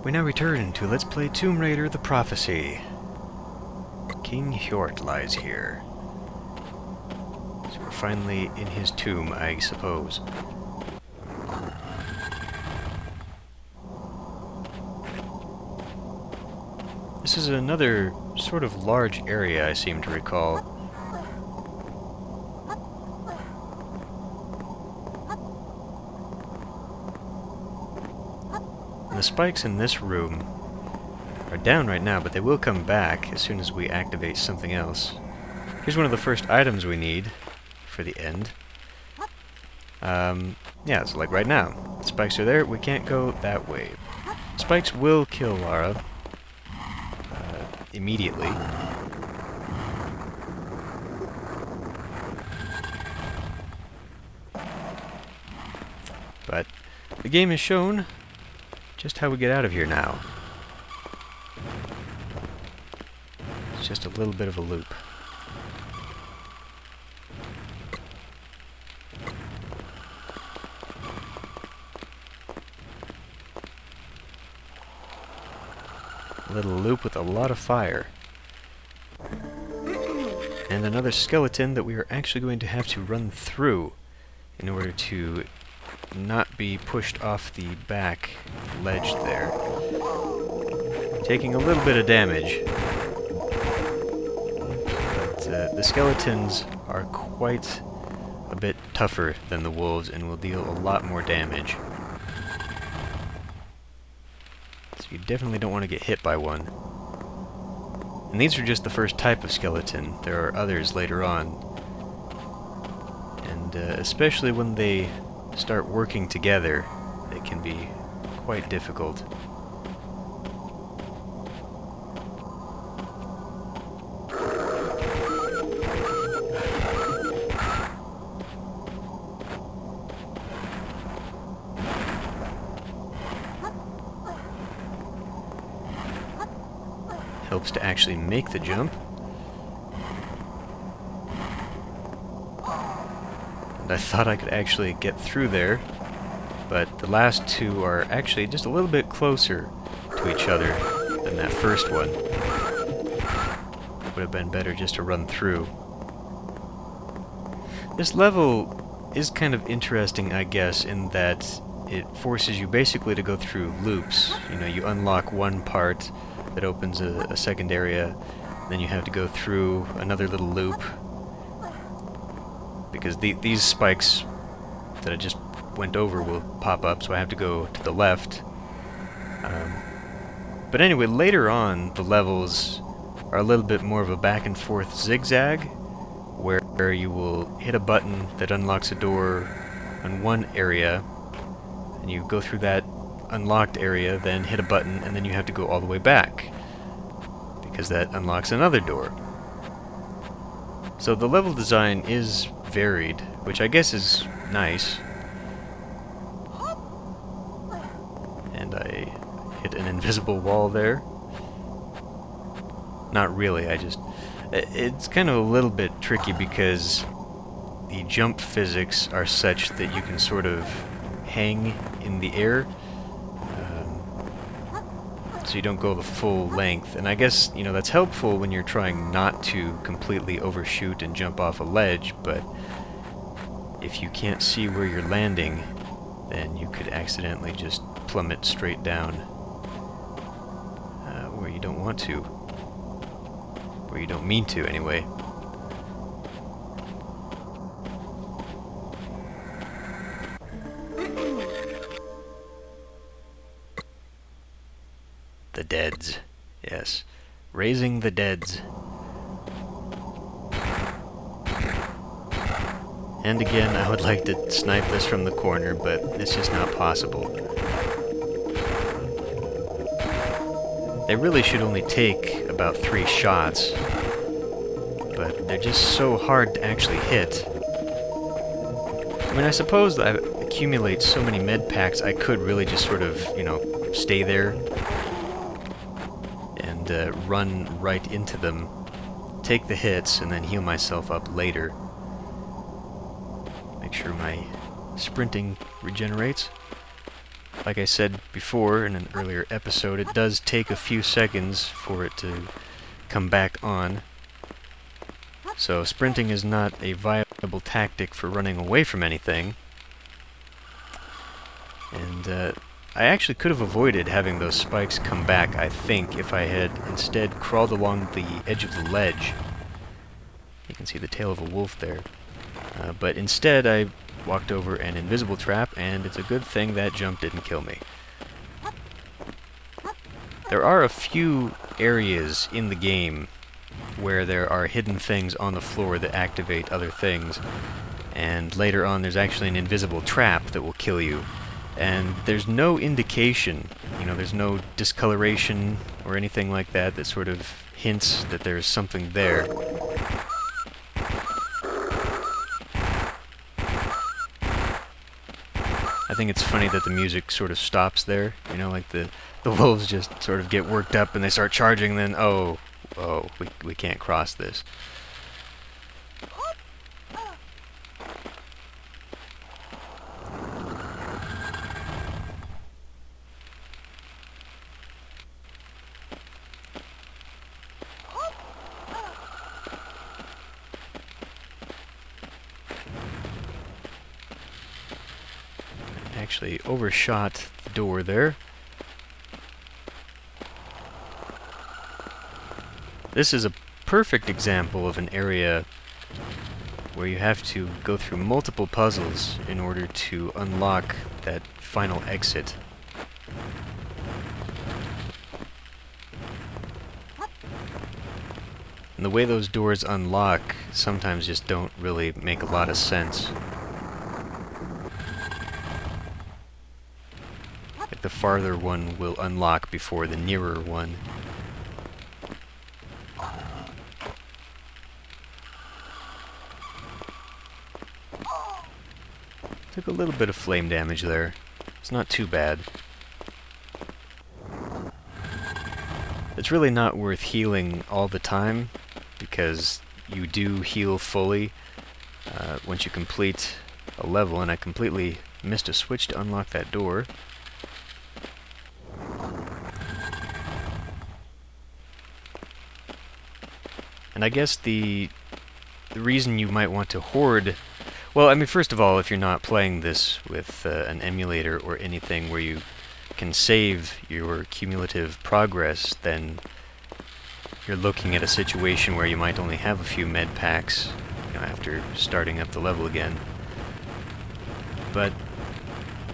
We now return to Let's Play Tomb Raider: The Prophecy. King Hjort lies here. So we're finally in his tomb, I suppose. This is another sort of large area, I seem to recall. And the spikes in this room are down right now, but they will come back as soon as we activate something else. Here's one of the first items we need for the end. Yeah, so like right now. The spikes are there, we can't go that way. Spikes will kill Lara immediately. But the game has shown just how we get out of here now. It's just a little bit of a loop. A little loop with a lot of fire. And another skeleton that we are actually going to have to run through in order to not be pushed off the back ledge there. Taking a little bit of damage. But the skeletons are quite a bit tougher than the wolves and will deal a lot more damage. So you definitely don't want to get hit by one. And these are just the first type of skeleton. There are others later on. And especially when they start working together, it can be quite difficult. Helps to actually make the jump. And I thought I could actually get through there, but the last two are actually just a little bit closer to each other than that first one. Would have been better just to run through. This level is kind of interesting, I guess, in that it forces you basically to go through loops. You know, you unlock one part that opens a second area, then you have to go through another little loop, because these spikes that I just went over will pop up, so I have to go to the left. But anyway, later on, the levels are a little bit more of a back and forth zigzag, where you will hit a button that unlocks a door on one area, and you go through that unlocked area, then hit a button, and then you have to go all the way back, because that unlocks another door. So the level design is varied, which I guess is nice. And I hit an invisible wall there. Not really, it's kind of a little bit tricky because the jump physics are such that you can sort of hang in the air. So you don't go the full length, and I guess, you know, that's helpful when you're trying not to completely overshoot and jump off a ledge, but if you can't see where you're landing, then you could accidentally just plummet straight down where you don't want to, where you don't mean to anyway. The deads. Yes. Raising the deads. And again, I would like to snipe this from the corner, but it's just not possible. They really should only take about 3 shots, but they're just so hard to actually hit. I mean, I suppose that I accumulate so many med packs, I could really just sort of, you know, stay there and run right into them, take the hits, and then heal myself up later. Make sure my sprinting regenerates. like I said before in an earlier episode, it does take a few seconds for it to come back on. So sprinting is not a viable tactic for running away from anything. And I actually could have avoided having those spikes come back, I think, if I had instead crawled along the edge of the ledge. You can see the tail of a wolf there. But instead I walked over an invisible trap, and it's a good thing that jump didn't kill me. There are a few areas in the game where there are hidden things on the floor that activate other things, and later on there's actually an invisible trap that will kill you. And there's no indication, you know, there's no discoloration or anything like that that sort of hints that there's something there. I think it's funny that the music sort of stops there, you know, like the wolves just sort of get worked up and they start charging, and then, oh, we can't cross this. Actually overshot the door there. This is a perfect example of an area where you have to go through multiple puzzles in order to unlock that final exit. And the way those doors unlock sometimes just don't really make a lot of sense. Like the farther one will unlock before the nearer one. Took a little bit of flame damage there. It's not too bad. It's really not worth healing all the time, because you do heal fully once you complete a level, and I completely missed a switch to unlock that door. And I guess the reason you might want to hoard... Well, I mean, first of all, if you're not playing this with an emulator or anything where you can save your cumulative progress, then you're looking at a situation where you might only have a few med packs, you know, after starting up the level again. But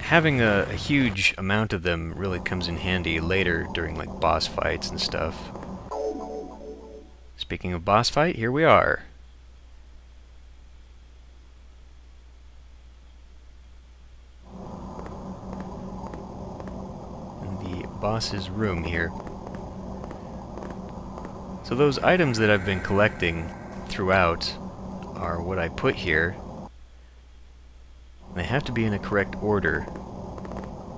having a huge amount of them really comes in handy later during like boss fights and stuff. Speaking of boss fight, here we are. Boss's room here. So those items that I've been collecting throughout are what I put here. They have to be in a correct order,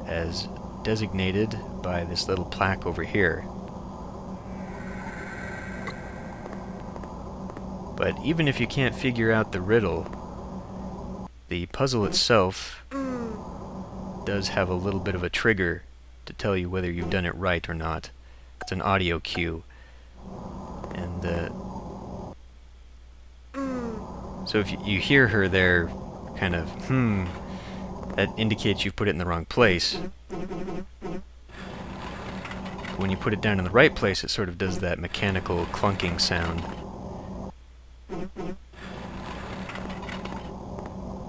as designated by this little plaque over here. But even if you can't figure out the riddle, the puzzle itself does have a little bit of a trigger to tell you whether you've done it right or not. It's an audio cue. And so if you hear her there kind of, that indicates you've put it in the wrong place. When you put it down in the right place, it sort of does that mechanical clunking sound.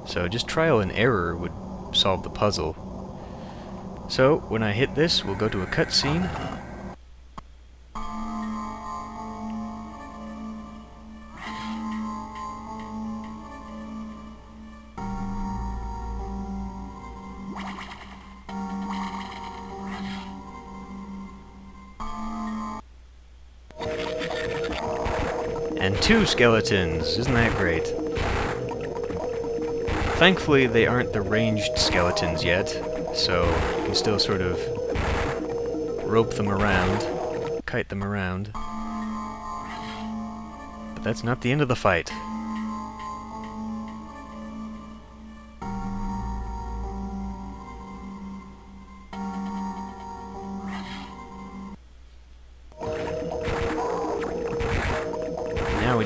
So just trial and error would solve the puzzle. So, when I hit this, we'll go to a cutscene. And 2 skeletons! Isn't that great? Thankfully, they aren't the ranged skeletons yet, so you can still sort of rope them around, kite them around. But that's not the end of the fight.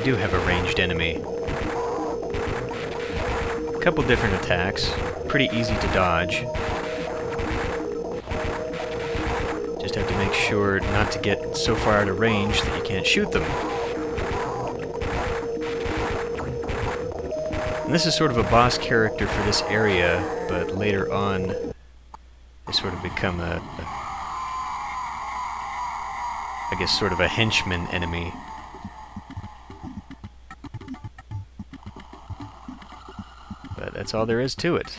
do have a ranged enemy. A couple different attacks, pretty easy to dodge. Just have to make sure not to get so far out of range that you can't shoot them. And this is sort of a boss character for this area, but later on they sort of become I guess sort of a henchman enemy. But that's all there is to it.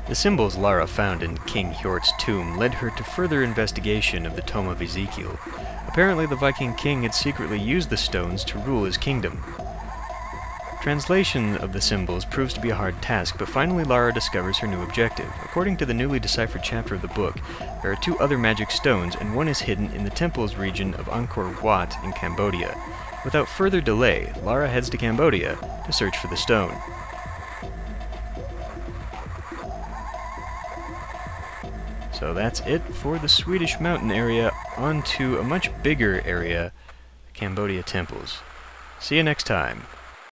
The symbols Lara found in King Hjort's tomb led her to further investigation of the Tome of Ezekiel. Apparently the Viking king had secretly used the stones to rule his kingdom. Translation of the symbols proves to be a hard task, but finally Lara discovers her new objective. According to the newly deciphered chapter of the book, there are 2 other magic stones, and one is hidden in the temples region of Angkor Wat in Cambodia. Without further delay, Lara heads to Cambodia to search for the stone. So that's it for the Swedish mountain area. On to a much bigger area, the Cambodia temples. See you next time.